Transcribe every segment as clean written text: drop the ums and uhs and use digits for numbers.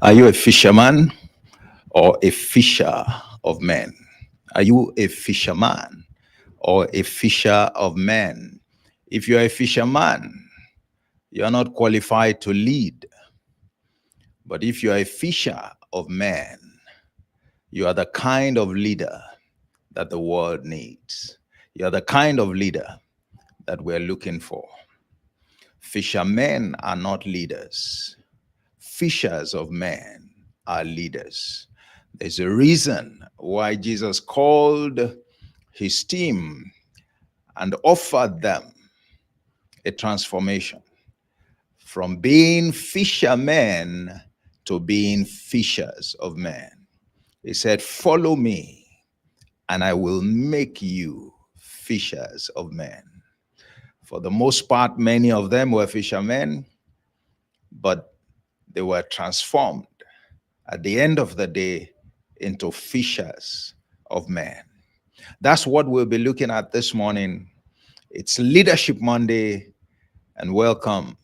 Are you a fisherman or a fisher of men? Are you a fisherman or a fisher of men? If you're a fisherman, you're not qualified to lead. But if you're a fisher of men, you are the kind of leader that the world needs. You're the kind of leader that we're looking for. Fishermen are not leaders. Fishers of men are leaders. There's a reason why Jesus called his team and offered them a transformation from being fishermen to being fishers of men. He said, "Follow me, and I will make you fishers of men." For the most part, many of them were fishermen, but they were transformed at the end of the day into fishers of men. That's what we'll be looking at this morning. It's Leadership Monday, and welcome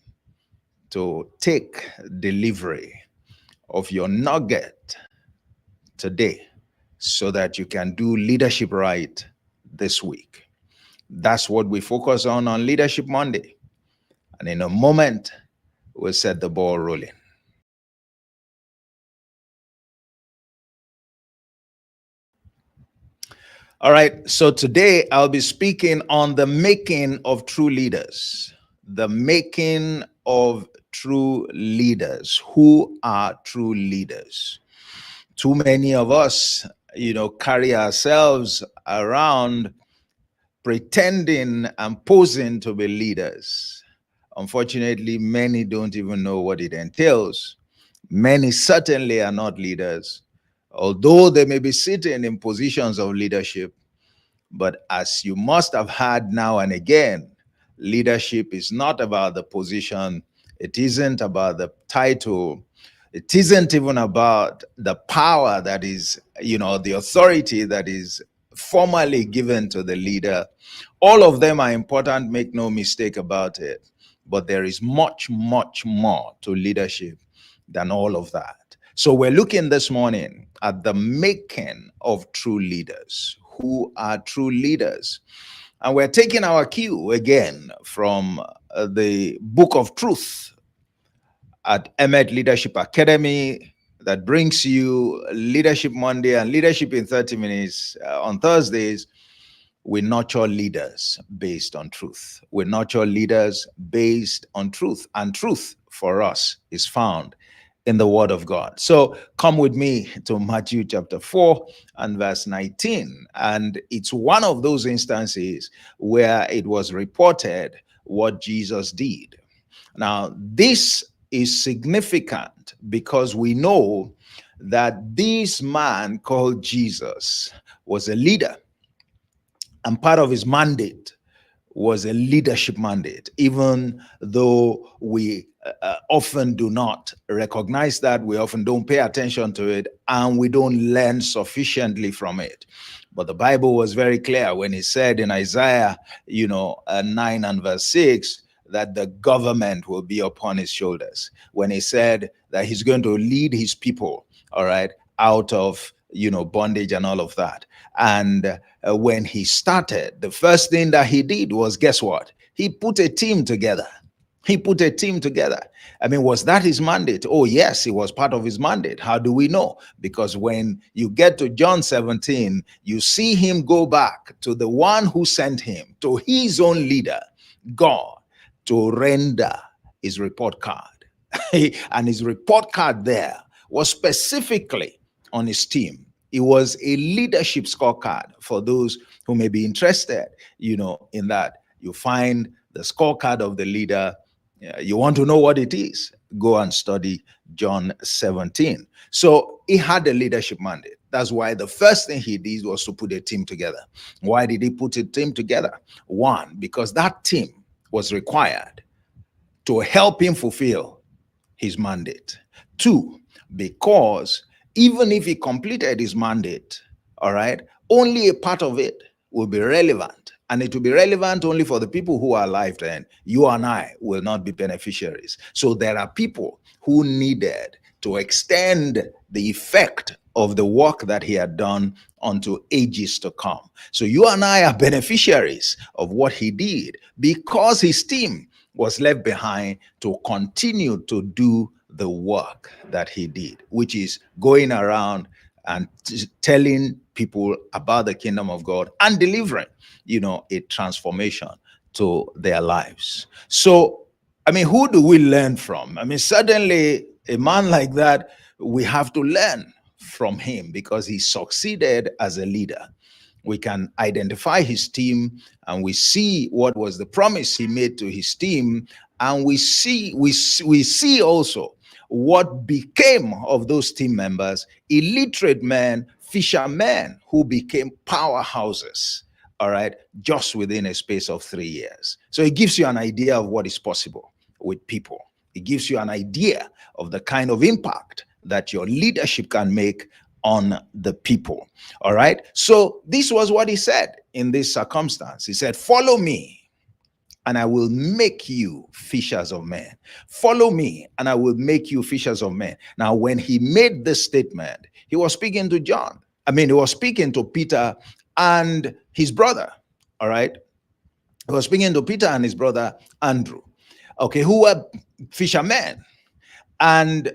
to take delivery of your nugget today so that you can do leadership right this week. That's what we focus on Leadership Monday. And in a moment, we'll set the ball rolling. All right, so today I'll be speaking on the making of true leaders. The making of true leaders. Who are true leaders? Too many of us, carry ourselves around pretending and posing to be leaders. Unfortunately, many don't even know what it entails. Many certainly are not leaders, although they may be sitting in positions of leadership. But as you must have heard now and again, leadership is not about the position. It isn't about the title. It isn't even about the power that is, the authority that is formally given to the leader. All of them are important, make no mistake about it. But there is much, much more to leadership than all of that. So we're looking this morning at the making of true leaders. Who are true leaders? And we're taking our cue again from the Book of Truth at Emet Leadership Academy that brings you Leadership Monday and Leadership in 30 Minutes on Thursdays. We nurture leaders based on truth. We nurture leaders based on truth. And truth for us is found in the Word of God. So come with me to Matthew chapter 4 and verse 19. And it's one of those instances where it was reported what Jesus did. Now, this is significant because we know that this man called Jesus was a leader. And part of his mandate was a leadership mandate, even though we often do not recognize that, we often don't pay attention to it, and we don't learn sufficiently from it. But the Bible was very clear when it said in Isaiah, 9 and verse 6, that the government will be upon his shoulders. When he said that he's going to lead his people, all right, out of bondage and all of that. And when he started, the first thing that he did was, guess what? He put a team together. He put a team together. I mean, was that his mandate? Oh, yes, it was part of his mandate. How do we know? Because when you get to John 17, you see him go back to the one who sent him, to his own leader, God, to render his report card. And his report card there was specifically on his team. It was a leadership scorecard for those who may be interested, in that. You find the scorecard of the leader. You want to know what it is? Go and study John 17. So he had a leadership mandate. That's why the first thing he did was to put a team together. Why did he put a team together? One, because that team was required to help him fulfill his mandate. Two, because even if he completed his mandate, all right, only a part of it will be relevant. And it will be relevant only for the people who are alive then. You and I will not be beneficiaries. So there are people who needed to extend the effect of the work that he had done unto ages to come. So you and I are beneficiaries of what he did because his team was left behind to continue to do the work that he did, which is going around and telling people about the kingdom of God and delivering, a transformation to their lives. So, I mean, who do we learn from? I mean, certainly a man like that, we have to learn from him because he succeeded as a leader. We can identify his team and we see what was the promise he made to his team, and we see also what became of those team members, illiterate men, fishermen who became powerhouses, all right, just within a space of 3 years. So it gives you an idea of what is possible with people. It gives you an idea of the kind of impact that your leadership can make on the people. All right. So this was what he said in this circumstance. He said, "Follow me, and I will make you fishers of men. Follow me, and I will make you fishers of men." Now, when he made this statement, he was speaking to John. I mean, he was speaking to Peter and his brother. All right. He was speaking to Peter and his brother Andrew, okay, who were fishermen. And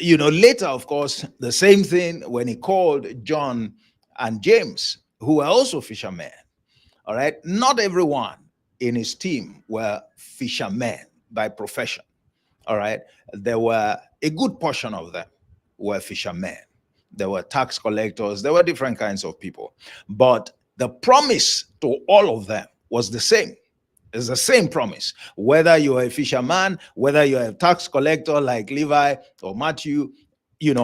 later, of course, the same thing when he called John and James, who were also fishermen. All right. Not everyone in his team were fishermen by profession. All right. There were a good portion of them were fishermen. There were tax collectors. There were different kinds of people. But the promise to all of them was the same. It's the same promise. Whether you're a fisherman, whether you're a tax collector like Levi or Matthew, you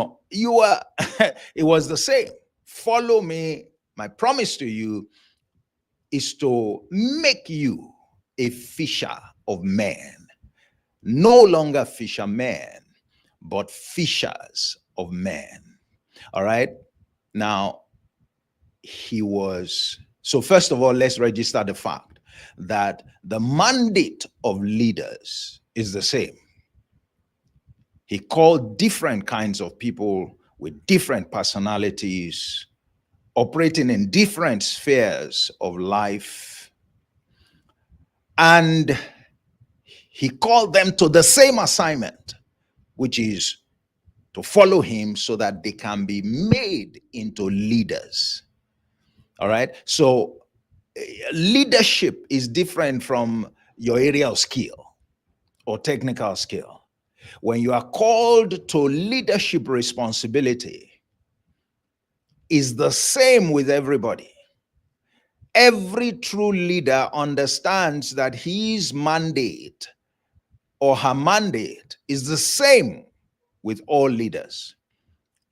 are, it was the same. Follow me. My promise to you is to make you a fisher of men. No longer fishermen, but fishers of men. All right. Now, so first of all, let's register the fact that the mandate of leaders is the same. He called different kinds of people with different personalities, operating in different spheres of life. And he called them to the same assignment, which is to follow him so that they can be made into leaders. All right. So leadership is different from your area of skill or technical skill. When you are called to leadership responsibility, is the same with everybody. Every true leader understands that his mandate or her mandate is the same with all leaders.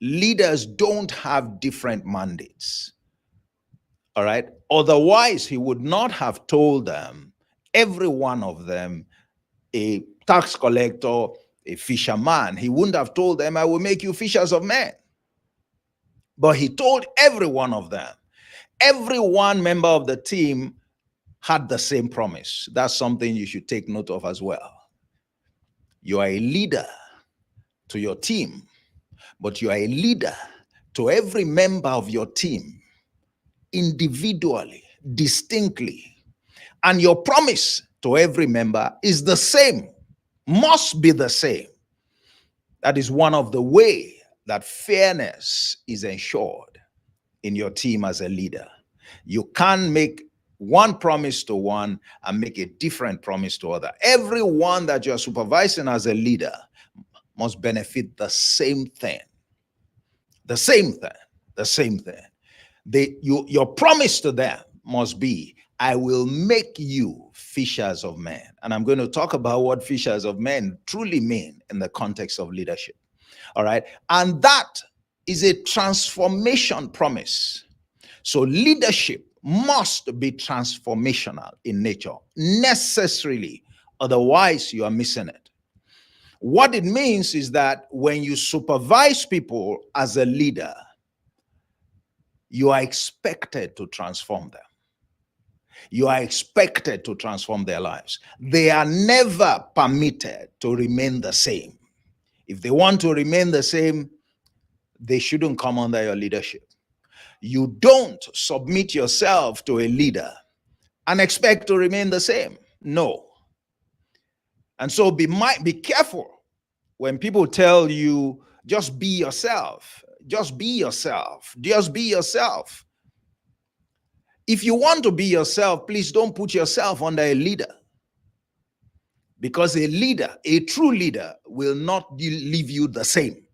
Leaders don't have different mandates. All right. Otherwise, he would not have told them, every one of them, a tax collector, a fisherman, he wouldn't have told them, "I will make you fishers of men." But he told every one of them. Every one member of the team had the same promise. That's something you should take note of as well. You are a leader to your team, but you are a leader to every member of your team individually, distinctly. And your promise to every member is the same, must be the same. That is one of the ways that fairness is ensured in your team as a leader. You can't make one promise to one and make a different promise to other. Everyone that you're supervising as a leader must benefit the same thing. The same thing. The same thing. Your promise to them must be, "I will make you fishers of men." And I'm going to talk about what fishers of men truly mean in the context of leadership. All right. And that is a transformation promise. So leadership must be transformational in nature, necessarily. Otherwise, you are missing it. What it means is that when you supervise people as a leader, you are expected to transform them. You are expected to transform their lives. They are never permitted to remain the same. If they want to remain the same, they shouldn't come under your leadership. You don't submit yourself to a leader and expect to remain the same. No. And so be careful when people tell you, just be yourself. Just be yourself. Just be yourself. If you want to be yourself, please don't put yourself under a leader. Because a leader, a true leader, will not leave you the same.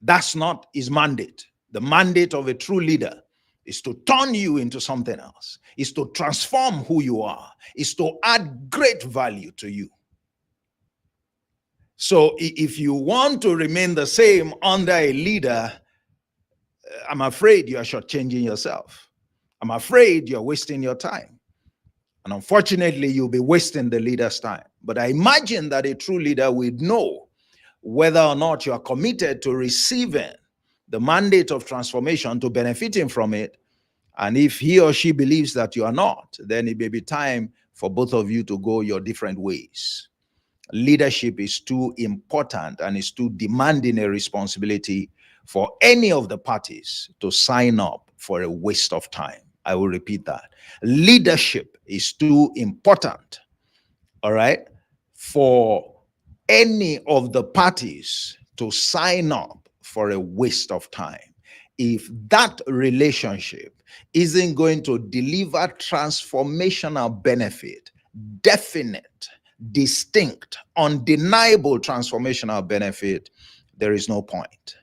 That's not his mandate. The mandate of a true leader is to turn you into something else, is to transform who you are, is to add great value to you. So if you want to remain the same under a leader, I'm afraid you are shortchanging yourself. I'm afraid you're wasting your time. And unfortunately, you'll be wasting the leader's time. But I imagine that a true leader would know whether or not you are committed to receiving the mandate of transformation, to benefiting from it. And if he or she believes that you are not, then it may be time for both of you to go your different ways. Leadership is too important and is too demanding a responsibility for any of the parties to sign up for a waste of time. I will repeat that. Leadership is too important, all right, for any of the parties to sign up for a waste of time. If that relationship isn't going to deliver transformational benefit, definite, distinct, undeniable transformational benefit, there is no point.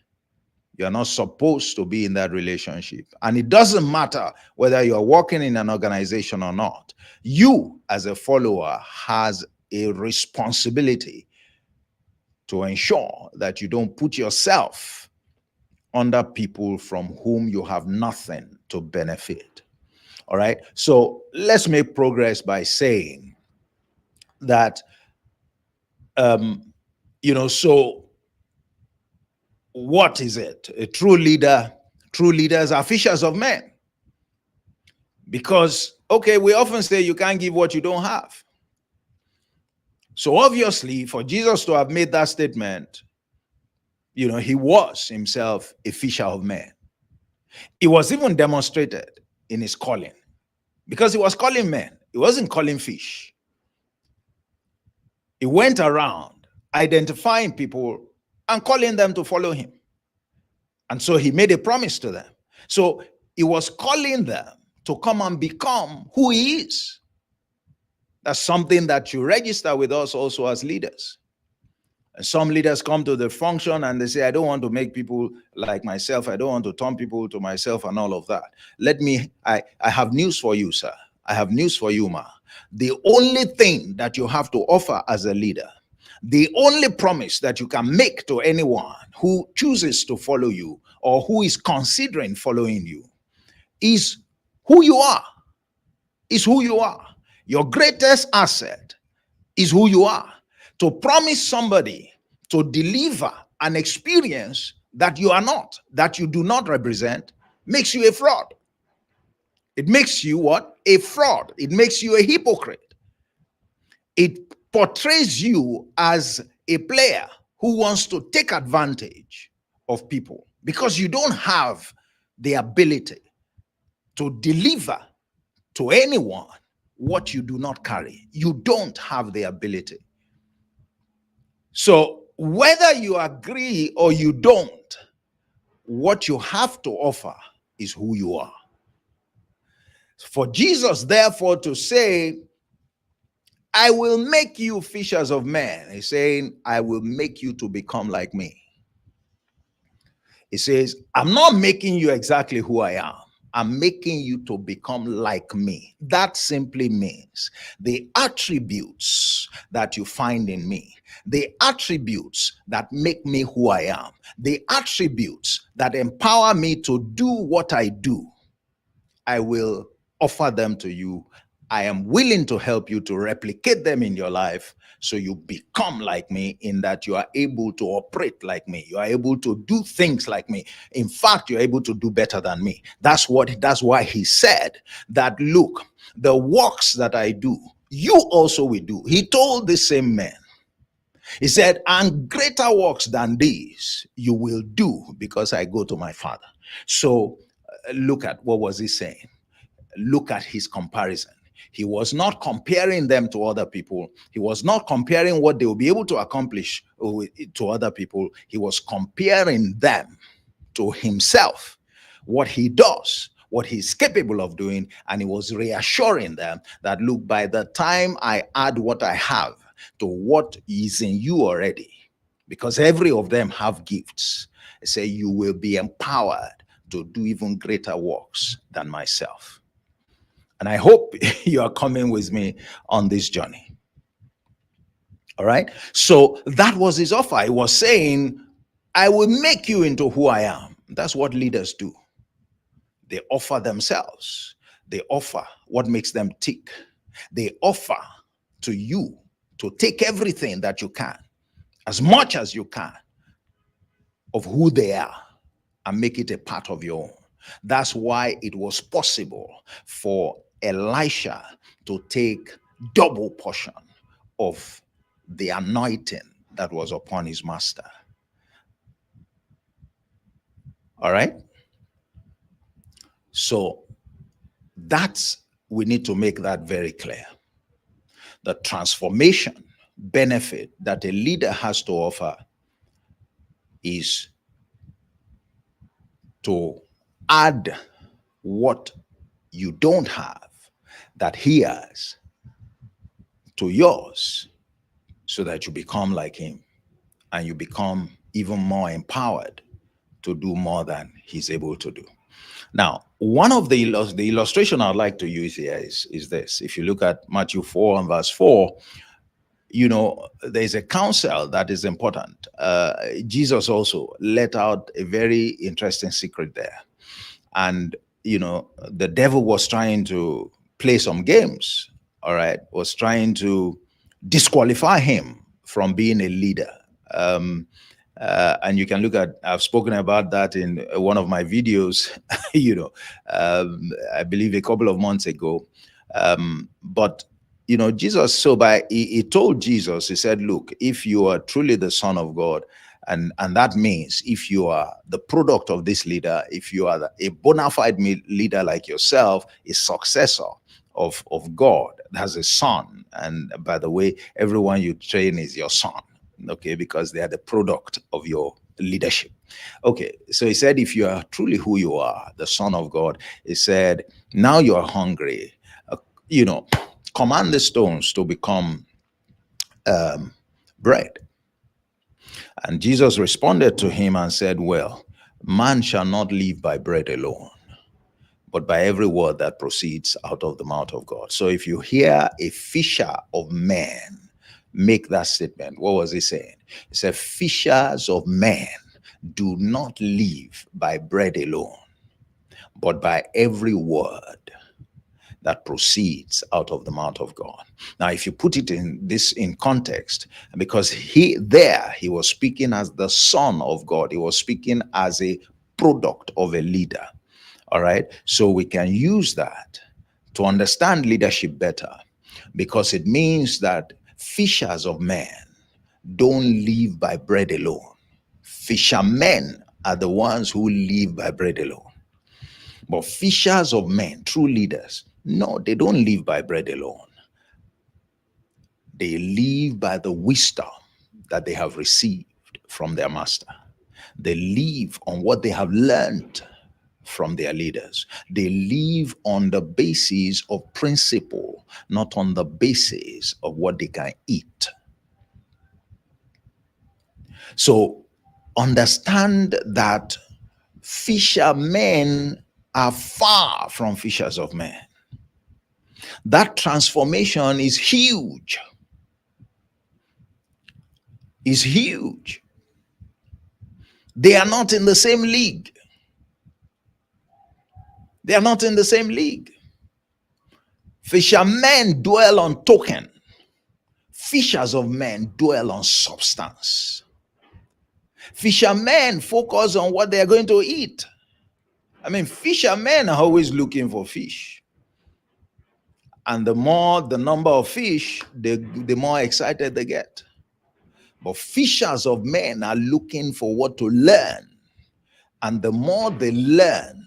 You're not supposed to be in that relationship. And it doesn't matter whether you're working in an organization or not. You, as a follower, has a responsibility to ensure that you don't put yourself under people from whom you have nothing to benefit. All right. So let's make progress by saying that, so what is it? A true leader, true leaders are fishers of men. Because, okay, we often say you can't give what you don't have. So obviously, for Jesus to have made that statement, he was himself a fisher of men. It was even demonstrated in his calling, because he was calling men. He wasn't calling fish. He went around identifying people and calling them to follow him. And so he made a promise to them. So he was calling them to come and become who he is. That's something that you register with us also as leaders. And some leaders come to the function and they say, I don't want to make people like myself. I don't want to turn people to myself and all of that. I have news for you, sir. I have news for you, ma. The only thing that you have to offer as a leader, the only promise that you can make to anyone who chooses to follow you or who is considering following you is who you are. Is who you are. Your greatest asset is who you are. To promise somebody to deliver an experience that you are not, that you do not represent, makes you a fraud. It makes you what? A fraud. It makes you a hypocrite. It portrays you as a player who wants to take advantage of people because you don't have the ability to deliver to anyone what you do not carry. You don't have the ability. So whether you agree or you don't, what you have to offer is who you are. For Jesus, therefore, to say, I will make you fishers of men, he's saying, I will make you to become like me. He says, I'm not making you exactly who I am. I'm making you to become like me. That simply means the attributes that you find in me, the attributes that make me who I am, the attributes that empower me to do what I do, I will offer them to you. I am willing to help you to replicate them in your life so you become like me, in that you are able to operate like me. You are able to do things like me. In fact, you're able to do better than me. That's why he said that, look, the works that I do, you also will do. He told the same men He said, and greater works than these you will do because I go to my Father. So look at what was he saying? Look at his comparison. He was not comparing them to other people. He was not comparing what they will be able to accomplish to other people. He was comparing them to himself, what he does, what he's capable of doing. And he was reassuring them that, look, by the time I add what I have to what is in you already, because every of them have gifts, say you will be empowered to do even greater works than myself. And I hope you are coming with me on this journey. All right. So that was his offer. He was saying, I will make you into who I am. That's what leaders do. They offer themselves. They offer what makes them tick. They offer to you to take everything that you can, as much as you can, of who they are, and make it a part of your own. That's why it was possible for Elisha to take double portion of the anointing that was upon his master. All right? So we need to make that very clear. The transformation benefit that a leader has to offer is to add what you don't have that he has to yours, so that you become like him and you become even more empowered to do more than he's able to do. Now, one of the illustration I'd like to use here is this. If you look at Matthew 4 and verse 4, there's a counsel that is important. Jesus also let out a very interesting secret there. And, the devil was trying to play some games, all right, was trying to disqualify him from being a leader. And you can look at, I've spoken about that in one of my videos, I believe a couple of months ago. But Jesus, he told Jesus, he said, look, if you are truly the Son of God, and that means if you are the product of this leader, if you are a bona fide leader like yourself, a successor of God, has a son, and by the way, everyone you train is your son, okay, because they are the product of your leadership. Okay, so he said, if you are truly who you are, the Son of God, he said, now you are hungry, command the stones to become bread. And Jesus responded to him and said, well, man shall not live by bread alone, but by every word that proceeds out of the mouth of God. So if you hear a fisher of men make that statement, what was he saying? He said, fishers of men do not live by bread alone, but by every word that proceeds out of the mouth of God. Now, if you put it in context, because he was speaking as the Son of God, he was speaking as a product of a leader. All right. So we can use that to understand leadership better, because it means that fishers of men don't live by bread alone. Fishermen are the ones who live by bread alone. But fishers of men, true leaders, no, they don't live by bread alone. They live by the wisdom that they have received from their master. They live on what they have learned from their leaders. They live on the basis of principle, not on the basis of what they can eat. So understand that fishermen are far from fishers of men. That transformation is huge. Is huge. They are not in the same league. They are not in the same league. Fishermen dwell on token. Fishers of men dwell on substance. Fishermen focus on what they are going to eat. I mean, fishermen are always looking for fish. And the more the number of fish, the more excited they get. But fishers of men are looking for what to learn. And the more they learn,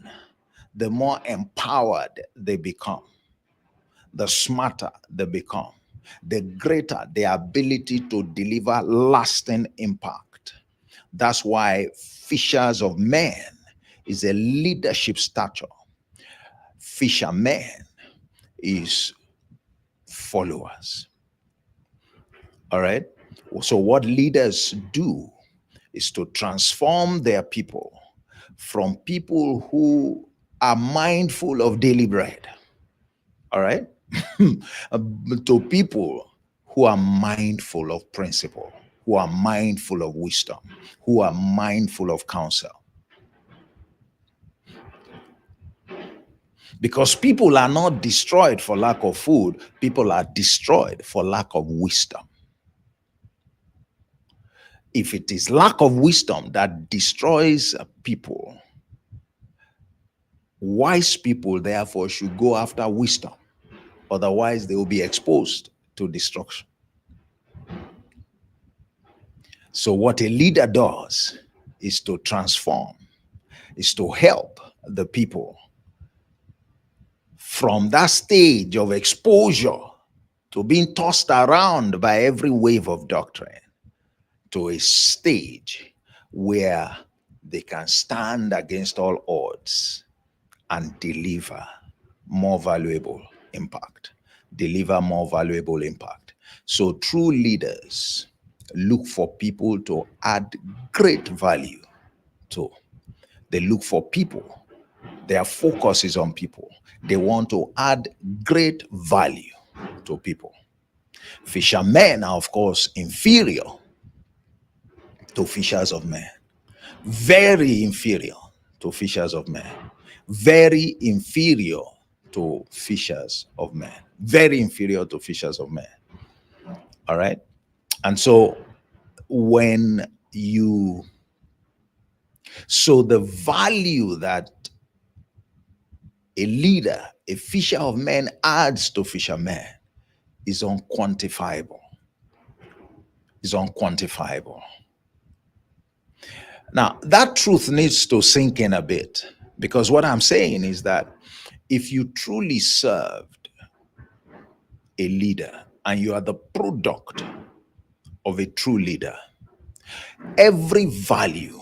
the more empowered they become. The smarter they become, the greater their ability to deliver lasting impact. That's why fishers of men is a leadership stature. Fishermen is followers. All right. So what leaders do is to transform their people from people who are mindful of daily bread, all right, to people who are mindful of principle, who are mindful of wisdom, who are mindful of counsel. Because people are not destroyed for lack of food, people are destroyed for lack of wisdom. If it is lack of wisdom that destroys people, wise people therefore should go after wisdom. Otherwise, they will be exposed to destruction. So what a leader does is to transform, is to help the people from that stage of exposure to being tossed around by every wave of doctrine to a stage where they can stand against all odds and deliver more valuable impact. Deliver more valuable impact. So true leaders look for people to add great value to. They look for people. Their focus is on people. They want to add great value to people. Fishermen are, of course, inferior to fishers of men. Very inferior to fishers of men. Very inferior to fishers of men. Very inferior to fishers of men. All right? And so so the value that a leader, a fisher of men adds to fishermen is unquantifiable. Is unquantifiable. Now, that truth needs to sink in a bit, because what I'm saying is that if you truly served a leader and you are the product of a true leader, every value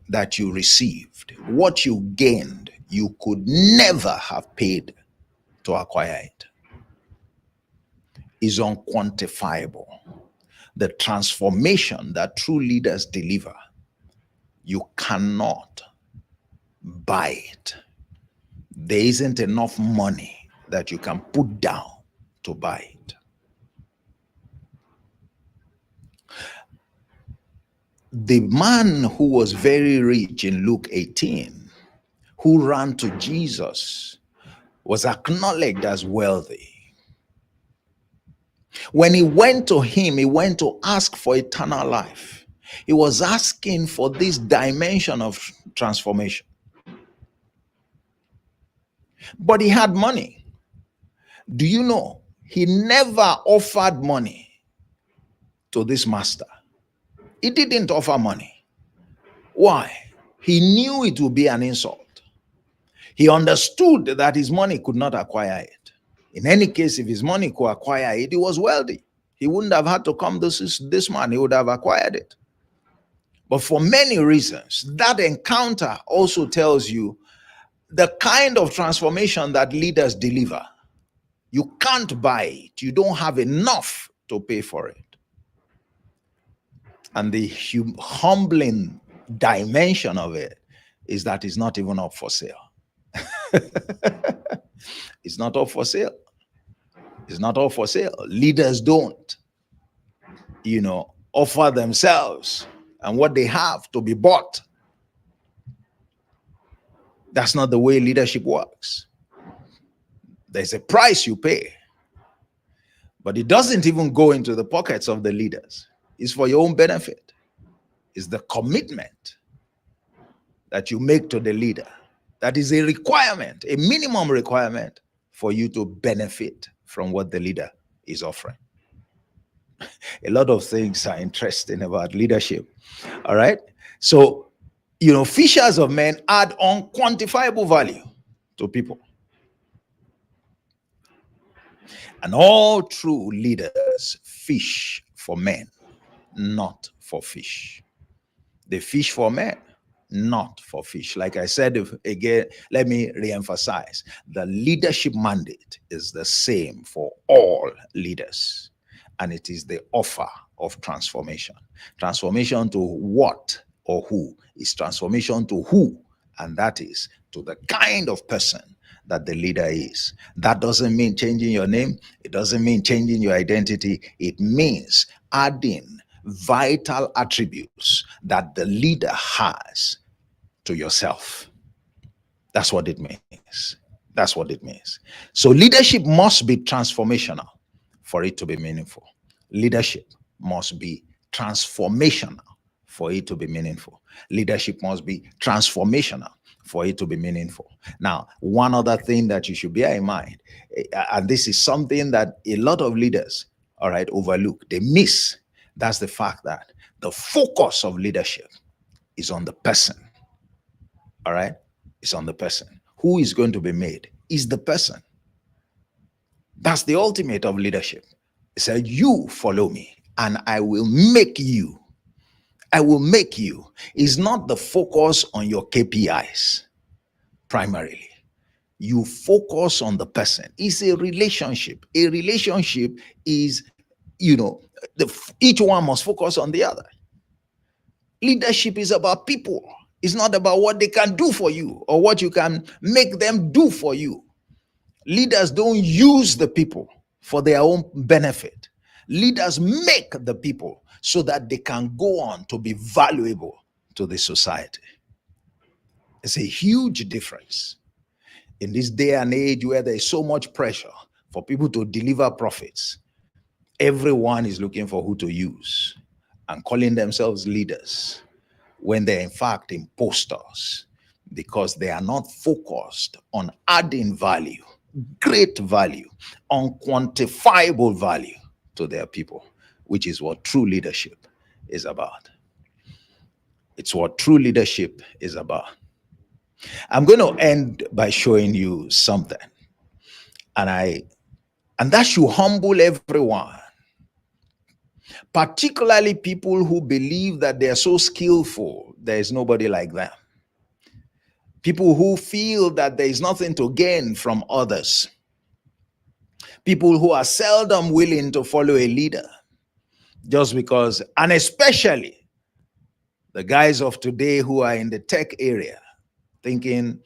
that you received, what you gained, you could never have paid to acquire it. Is unquantifiable. The transformation that true leaders deliver, you cannot buy it. There isn't enough money that you can put down to buy it. The man who was very rich in Luke 18, who ran to Jesus, was acknowledged as wealthy. When he went to him, he went to ask for eternal life. He was asking for this dimension of transformation. But he had money. Do you know? He never offered money to this master. He didn't offer money. Why? He knew it would be an insult. He understood that his money could not acquire it. In any case, if his money could acquire it, he was wealthy. He wouldn't have had to come to this man. He would have acquired it. But for many reasons, that encounter also tells you the kind of transformation that leaders deliver. You can't buy it. You don't have enough to pay for it. And the humbling dimension of it is that it's not even up for sale. It's not up for sale. It's not up for sale. Leaders don't, offer themselves and what they have to be bought. That's not the way leadership works. There's a price you pay, but it doesn't even go into the pockets of the leaders. It's for your own benefit. It's the commitment that you make to the leader. That is a requirement, a minimum requirement for you to benefit from what the leader is offering. A lot of things are interesting about leadership. All right. So, fishers of men add unquantifiable value to people. And all true leaders fish for men, not for fish. They fish for men, not for fish. Like I said, again, let me reemphasize, the leadership mandate is the same for all leaders, and it is the offer of transformation. Transformation to what or who? Is transformation to who, and that is to the kind of person that the leader is. That doesn't mean changing your name. It doesn't mean changing your identity. It means adding vital attributes that the leader has to yourself. That's what it means. That's what it means. So leadership must be transformational for it to be meaningful. Leadership must be transformational for it to be meaningful. Leadership must be transformational for it to be meaningful. Now, one other thing that you should bear in mind, and this is something that a lot of leaders, all right, overlook, they miss. That's the fact that the focus of leadership is on the person. All right? It's on the person. Who is going to be made is the person. That's the ultimate of leadership. It said, you follow me and I will make you. I will make you. Is not the focus on your KPIs primarily. You focus on the person. It's a relationship. A relationship is, each one must focus on the other. Leadership is about people. It's not about what they can do for you or what you can make them do for you. Leaders don't use the people for their own benefit. Leaders make the people so that they can go on to be valuable to the society. It's a huge difference. In this day and age where there is so much pressure for people to deliver profits, everyone is looking for who to use and calling themselves leaders when they're in fact imposters, because they are not focused on adding value, great value, unquantifiable value to their people, which is what true leadership is about. It's what true leadership is about. I'm going to end by showing you something, and that should humble everyone, particularly people who believe that they are so skillful, there is nobody like them. People who feel that there is nothing to gain from others. People who are seldom willing to follow a leader just because, and especially the guys of today who are in the tech area, thinking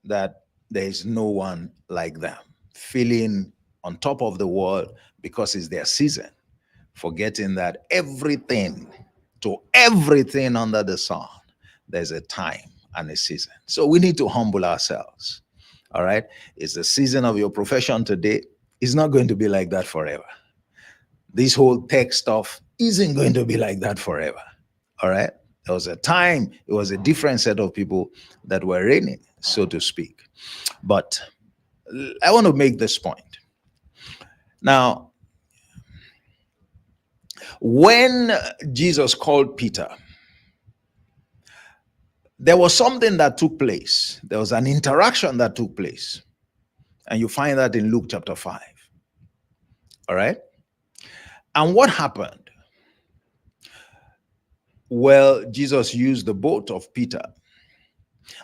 that there is no one like them, feeling on top of the world because it's their season, forgetting that everything under the sun, there's a time and a season. So we need to humble ourselves. All right. It's the season of your profession today. It's not going to be like that forever. This whole tech stuff isn't going to be like that forever. All right. There was a time, it was a different set of people that were reigning, so to speak. But I want to make this point. Now, when Jesus called Peter, there was something that took place. There was an interaction that took place. And you find that in Luke chapter 5. All right? And what happened? Well, Jesus used the boat of Peter.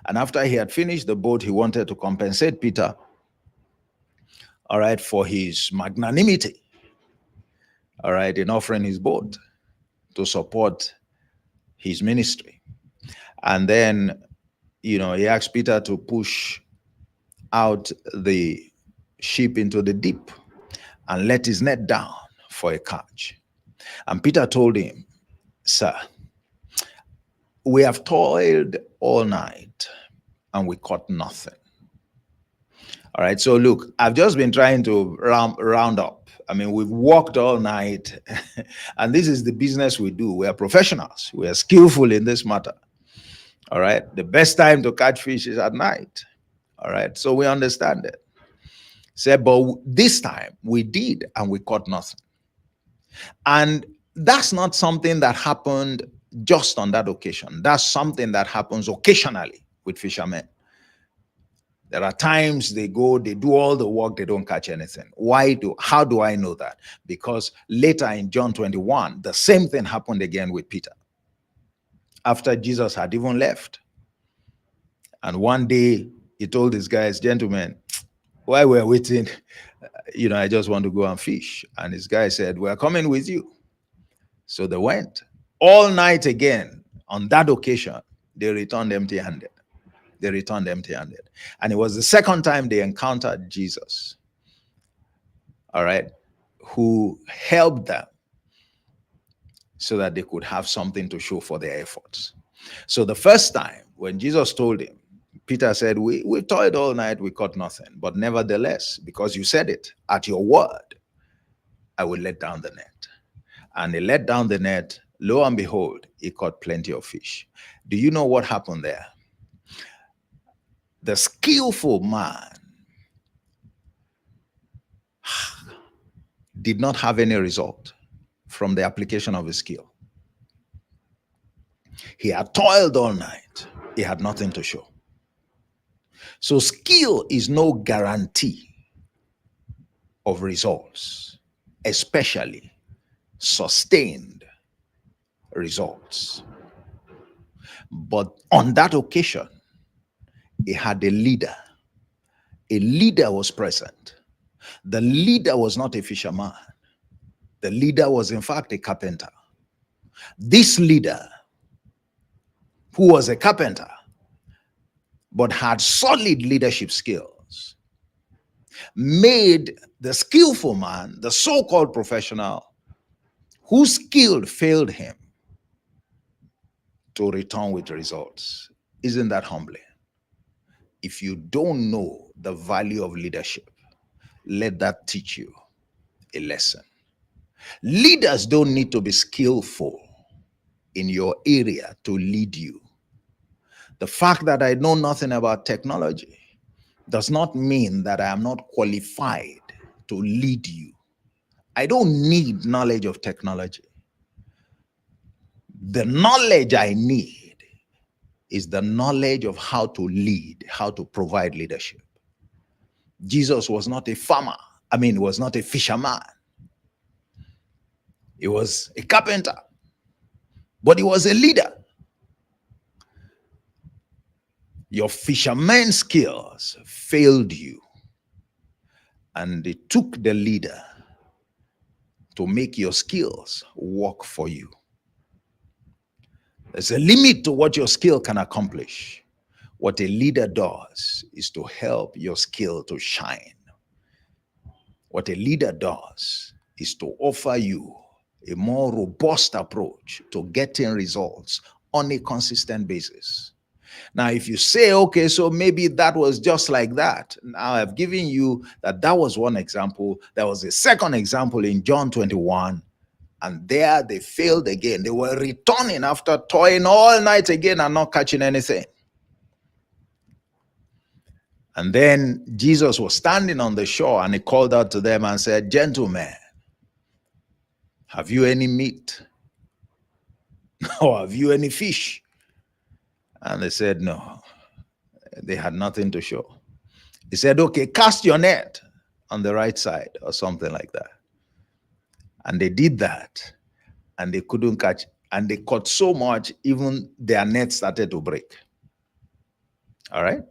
And after he had finished the boat, he wanted to compensate Peter, all right, for his magnanimity, all right, in offering his boat to support his ministry. And then, he asked Peter to push out the ship into the deep and let his net down for a catch. And Peter told him, sir, we have toiled all night and we caught nothing. All right, so look, I've just been trying to round up. I mean, we've worked all night and this is the business we do. We are professionals. We are skillful in this matter. All right, the best time to catch fish is at night. All right, so we understand it. Said, but this time we did and we caught nothing. And that's not something that happened just on that occasion. That's something that happens occasionally with fishermen. There are times they go, they do all the work, they don't catch anything. How do I know that? Because later in John 21, the same thing happened again with Peter. After Jesus had even left. And one day he told his guys, gentlemen, while we're waiting, I just want to go and fish. And his guy said, we're coming with you. So they went all night again. On that occasion, they returned empty-handed. And it was the second time they encountered Jesus, all right, who helped them so that they could have something to show for their efforts. So the first time when Jesus told him, Peter said, we toiled all night, we caught nothing. But nevertheless, because you said it, at your word, I will let down the net. And he let down the net. Lo and behold, he caught plenty of fish. Do you know what happened there? The skillful man did not have any result from the application of his skill. He had toiled all night. He had nothing to show. So skill is no guarantee of results, especially sustained results. But on that occasion, he had a leader. A leader was present. The leader was not a fisherman. The leader was, in fact, a carpenter. This leader, who was a carpenter, but had solid leadership skills, made the skillful man, the so-called professional, whose skill failed him, to return with results. Isn't that humbling? If you don't know the value of leadership, let that teach you a lesson. Leaders don't need to be skillful in your area to lead you. The fact that I know nothing about technology does not mean that I am not qualified to lead you. I don't need knowledge of technology. The knowledge I need is the knowledge of how to lead, how to provide leadership. Jesus was not a farmer. He was not a fisherman. He was a carpenter, but he was a leader. Your fisherman skills failed you, and it took the leader to make your skills work for you. There's a limit to what your skill can accomplish. What a leader does is to help your skill to shine. What a leader does is to offer you a more robust approach to getting results on a consistent basis. Now, if you say, okay, so maybe that was just like that. Now, I've given you that was one example. There was a second example in John 21. And there they failed again. They were returning after toiling all night again and not catching anything. And then Jesus was standing on the shore and he called out to them and said, gentlemen, have you any meat? Or have you any fish? And they said, no. They had nothing to show. He said, okay, cast your net on the right side or something like that. And they did that. And they couldn't catch. And they caught so much, even their net started to break. All right?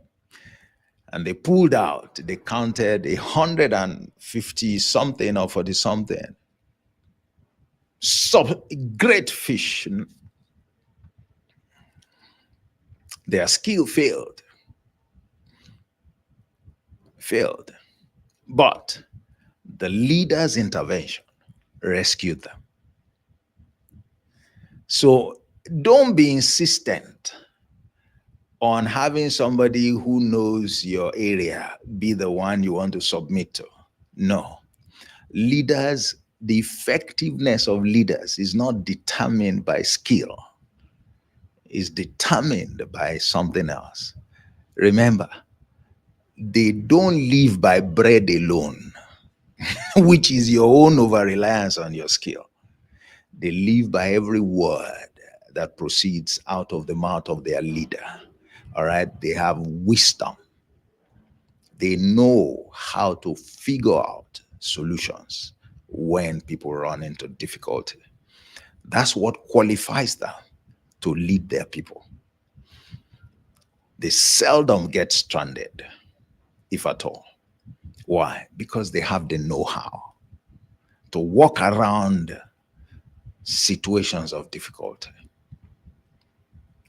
And they pulled out. They counted 150 something or 40 something. Great fish. Their skill failed. But the leader's intervention rescued them. So don't be insistent on having somebody who knows your area be the one you want to submit to. No. Leaders, the effectiveness of leaders is not determined by skill. It's determined by something else. Remember, they don't live by bread alone, which is your own over-reliance on your skill. They live by every word that proceeds out of the mouth of their leader. All right. They have wisdom. They know how to figure out solutions when people run into difficulty. That's what qualifies them to lead their people. They seldom get stranded, if at all. Why? Because they have the know-how to walk around situations of difficulty.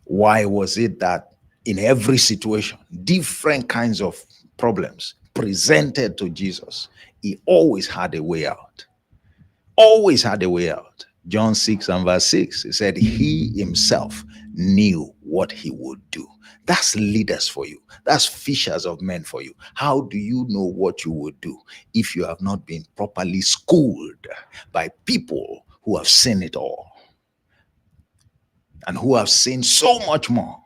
Why was it that in every situation, different kinds of problems presented to Jesus, he always had a way out? Always had a way out. John 6 and verse 6, he said he himself knew what he would do. That's leaders for you. That's fishers of men for you. How do you know what you would do if you have not been properly schooled by people who have seen it all and who have seen so much more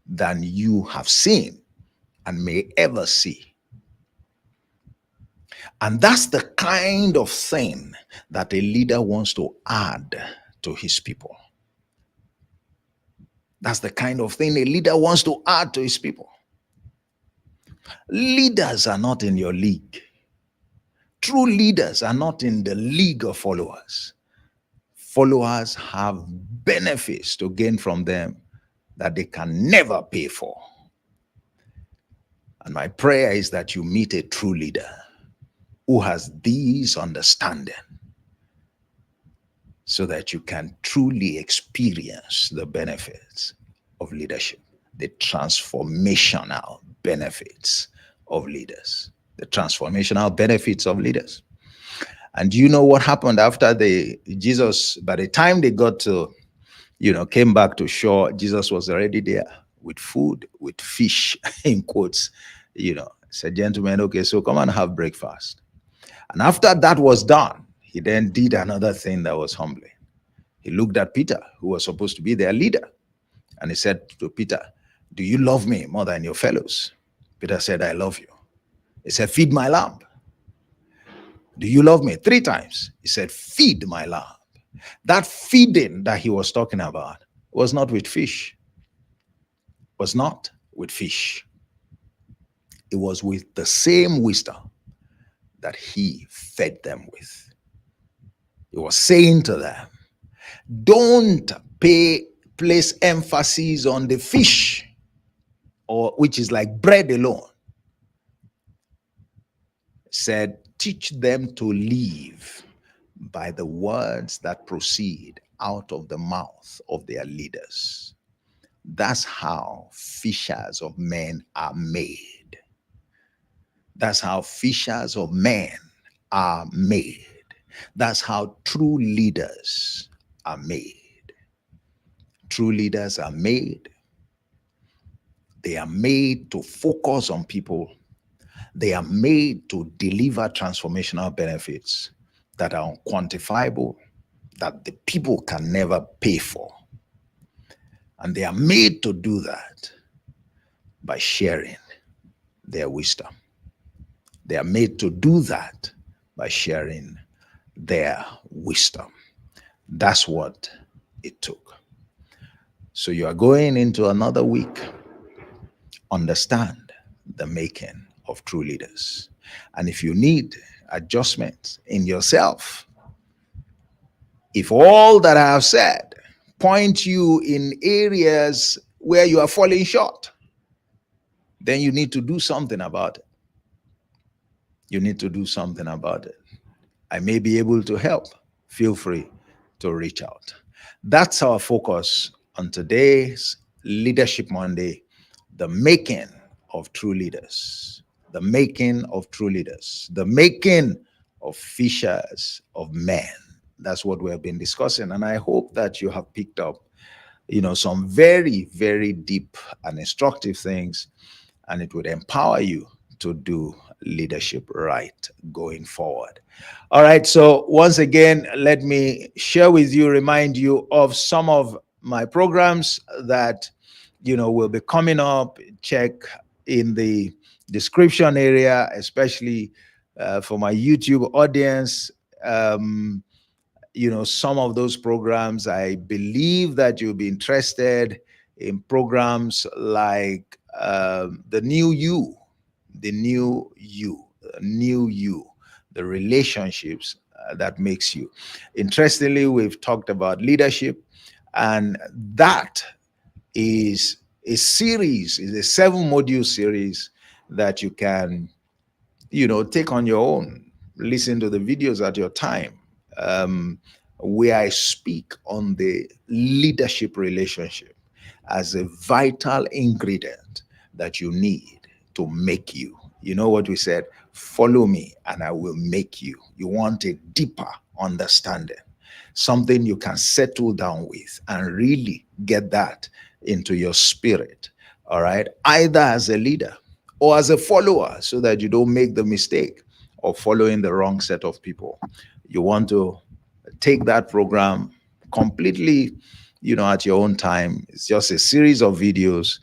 than you have seen and may ever see? And that's the kind of thing that a leader wants to add to his people. That's the kind of thing a leader wants to add to his people. Leaders are not in your league. True leaders are not in the league of followers. Followers have benefits to gain from them that they can never pay for. And my prayer is that you meet a true leader who has these understanding, so that you can truly experience the benefits of leadership, the transformational benefits of leaders, the transformational benefits of leaders. And you know what happened after Jesus, by the time they got to, came back to shore, Jesus was already there with food, with fish, in quotes, said, gentlemen, okay, so come and have breakfast. And after that was done, he then did another thing that was humbling. He looked at Peter, who was supposed to be their leader, and he said to Peter, do you love me more than your fellows? Peter said, I love you. He said, feed my lamb. Do you love me? 3 times. He said, feed my lamb. That feeding that he was talking about was not with fish. Was not with fish. It was with the same wisdom that he fed them with. He was saying to them, don't place emphasis on the fish, or which is like bread alone. Said, teach them to live by the words that proceed out of the mouth of their leaders. That's how fishers of men are made. That's how fishers of men are made. That's how true leaders are made. True leaders are made. They are made to focus on people. They are made to deliver transformational benefits that are unquantifiable, that the people can never pay for. And they are made to do that by sharing their wisdom. They are made to do that by sharing their wisdom. That's what it took. So you are going into another week. Understand the making of true leaders. And if you need adjustments in yourself, if all that I have said point you in areas where you are falling short, then you need to do something about it. You need to do something about it. I may be able to help. Feel free to reach out. That's our focus on today's Leadership Monday, the making of true leaders, the making of true leaders, the making of fishers of men. That's what we have been discussing. And I hope that you have picked up, some very, very deep and instructive things, and it would empower you to do leadership right going forward. All right. So once again, let me share with you, remind you of some of my programs that, will be coming up. Check in the description area, especially for my YouTube audience. some of those programs. I believe that you'll be interested in programs like the new you, the new you, new you, the relationships that makes you. Interestingly, we've talked about leadership, and that is is a 7 module series that you can take on your own. Listen to the videos at your time, um, where I speak on the leadership relationship as a vital ingredient that you need to make you. You know what we said? Follow me and I will make you. You want a deeper understanding, something you can settle down with and really get that into your spirit. All right. Either as a leader or as a follower, so that you don't make the mistake of following the wrong set of people. You want to take that program completely, at your own time. It's just a series of videos.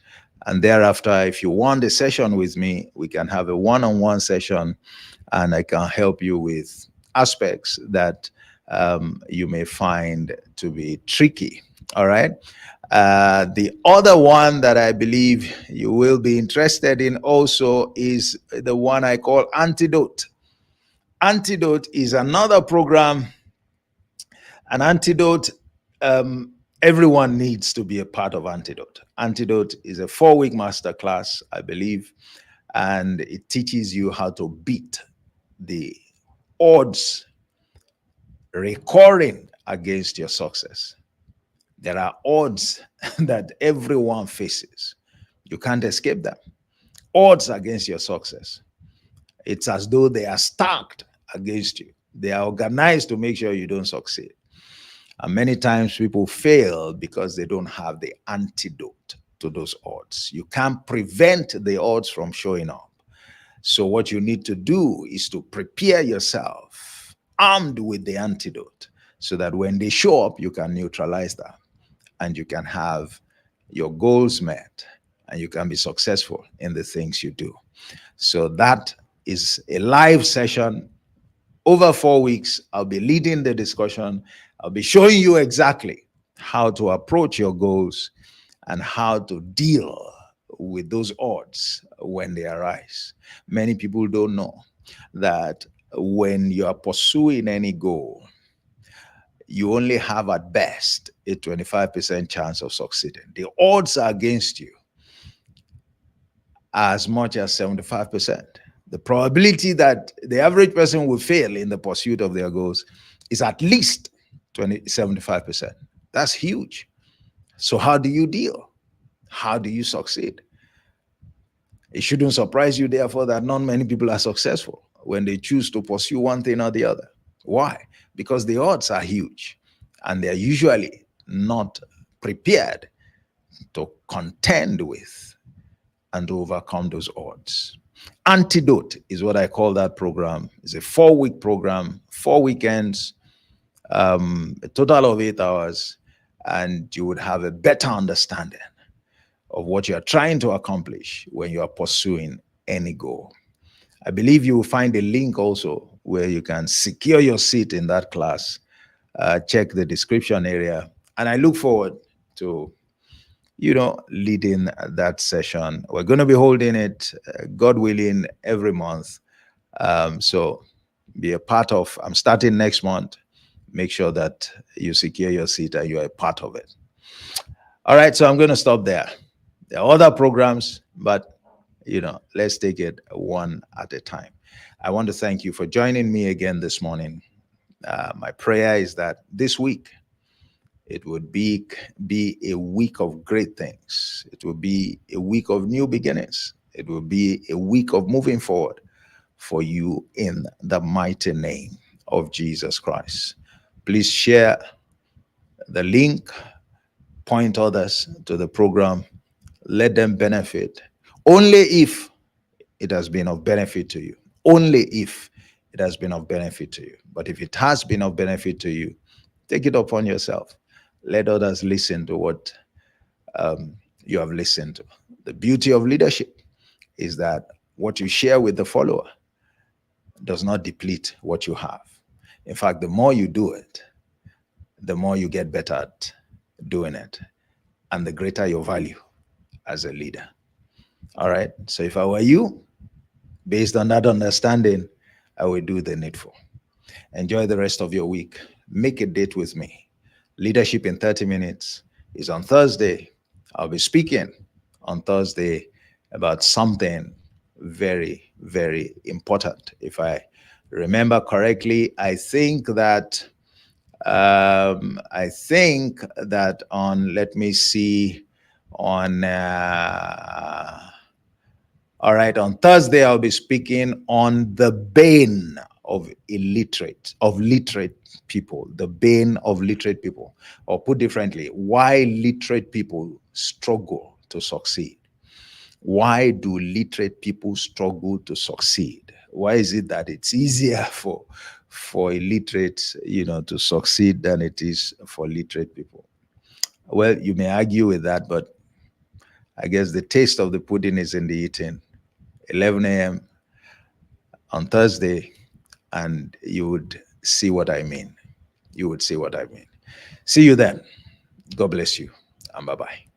And thereafter, if you want a session with me, we can have a one-on-one session, and I can help you with aspects that you may find to be tricky. All right. The other one that I believe you will be interested in also is the one I call Antidote. Antidote is another program. An Antidote, everyone needs to be a part of Antidote. Antidote is a 4-week masterclass, I believe, and it teaches you how to beat the odds recurring against your success. There are odds that everyone faces. You can't escape them. Odds against your success. It's as though they are stacked against you. They are organized to make sure you don't succeed. And many times people fail because they don't have the antidote to those odds. You can't prevent the odds from showing up. So what you need to do is to prepare yourself armed with the antidote, so that when they show up, you can neutralize them and you can have your goals met and you can be successful in the things you do. So that is a live session over 4 weeks. I'll be leading the discussion. I'll be showing you exactly how to approach your goals and how to deal with those odds when they arise. Many people don't know that when you are pursuing any goal, you only have at best a 25% chance of succeeding. The odds are against you as much as 75%. The probability that the average person will fail in the pursuit of their goals is at least 75%. That's huge. So how do you deal? How do you succeed? It shouldn't surprise you, therefore, that not many people are successful when they choose to pursue one thing or the other. Why? Because the odds are huge and they're usually not prepared to contend with and to overcome those odds. Antidote is what I call that program. It's a 4-week program, 4 weekends, a total of 8 hours, and you would have a better understanding of what you are trying to accomplish when you are pursuing any goal. I believe you will find a link also where you can secure your seat in that class. Check the description area. And I look forward to, leading that session. We're going to be holding it, God willing, every month. So be a part of, I'm starting next month. Make sure that you secure your seat and you're a part of it. All right, so I'm going to stop there. There are other programs, but let's take it one at a time. I want to thank you for joining me again this morning. My prayer is that this week it would be a week of great things. It will be a week of new beginnings. It will be a week of moving forward for you in the mighty name of Jesus Christ. Please share the link, point others to the program, let them benefit. Only if it has been of benefit to you. Only if it has been of benefit to you. But if it has been of benefit to you, take it upon yourself. Let others listen to what you have listened to. The beauty of leadership is that what you share with the follower does not deplete what you have. In fact, the more you do it, the more you get better at doing it, and the greater your value as a leader. All right. So if I were you, based on that understanding, I will do the needful. Enjoy the rest of your week. Make a date with me. Leadership in 30 minutes is on Thursday. I'll be speaking on Thursday about something very, very important. If I remember correctly, I think that on, let me see, on all right, on Thursday I'll be speaking on the bane of literate people, the bane of literate people, or put differently, why literate people struggle to succeed. Why do literate people struggle to succeed? Why is it that it's easier for illiterates, to succeed than it is for literate people? Well, you may argue with that, but I guess the taste of the pudding is in the eating. 11 a.m. on Thursday, and you would see what I mean. You would see what I mean. See you then. God bless you, and bye-bye.